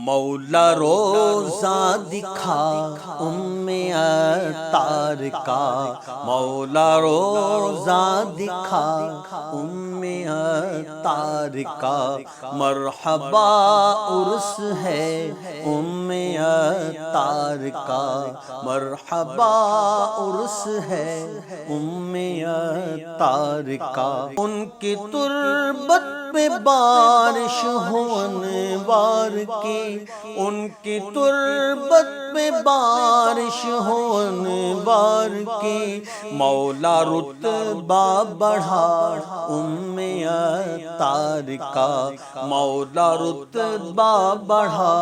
مولا روزہ دکھا عطار کا، مولا روزہ دکھا عطار کا، مرحبا عرس ہے عطار کا، مرحبا عرس ہے عطار کا۔ ان کی تربت پہ بارش ہو انوار کی، ان کی تربت پہ بارش ہو انوار کی، مولا رتبہ بڑھا عطار کا، مولا رتبہ بڑھا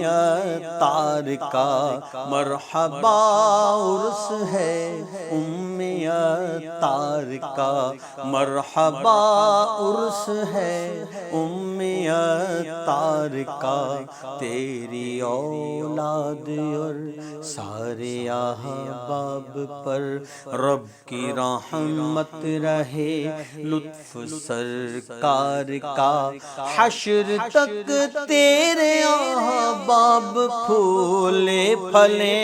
عطار کا، مرحبا عرس ہے عطار کا، مرحبا عرس ہے عطار کا۔ تیری اولاد اور سارے احباب پر رب کی رحمت رہے، لطف سرکار کا، حشر تک تیرے احباب پھولے پھلے،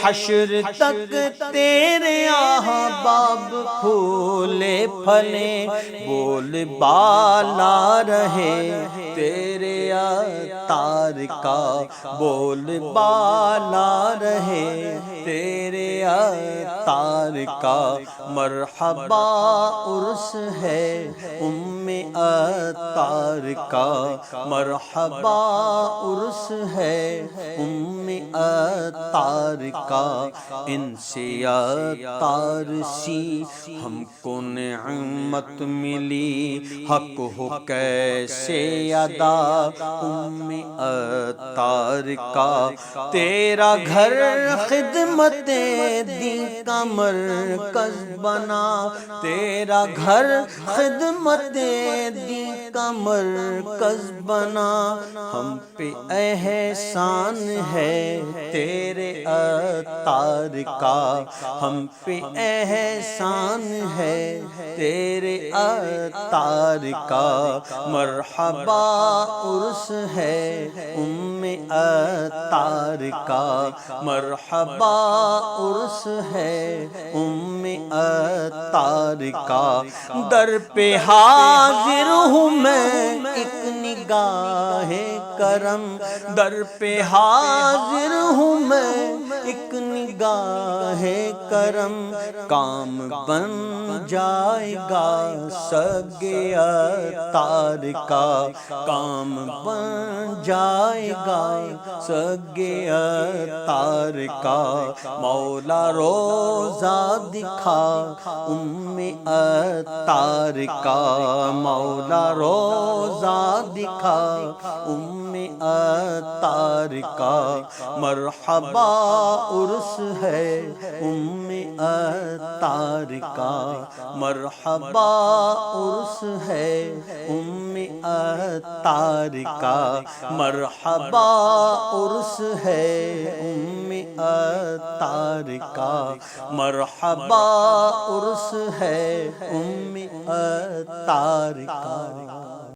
حشر تک تیرے احباب پھولے پھلے، بول بالا رہے تیرے عطار کا، بول بالا رہے تیرے عطار کا، مرحبا عرس ہے عطار کا، مرحبا عرس ہے عطار کا۔ ان سے عطار سی ہم کو نعمت ملی، حق ہو کیسے ادا عطار کا، تیرا گھر خدمت دین کا مرکز بنا، تیرا گھر خدمت دین کا مرکز بنا، ہم پہ احسان ہے تیرے عطار کا، ہم پہ احسان ہے تیرے عطار کا، مرحبا عرس ہے عطار کا، مرحبا عرس ہے عطار کا۔ در پہ حاضر ہوں میں ایک نگاہ کرم، در پہ حاضر ہوں میں ایک نگاہ کرم، کام بن جائے گا سگے عطار کا، کام بن جائے گا سگے عطار کا، مولا روزہ دکھا عطار کا، مولا روزہ دکھا عطار کا، مرحبا عرس ہے عطار کا، مرحبا عرس ہے عطار کا، مرحبا عرس ہے عطار کا، مرحبا عرس ہے عطار کا۔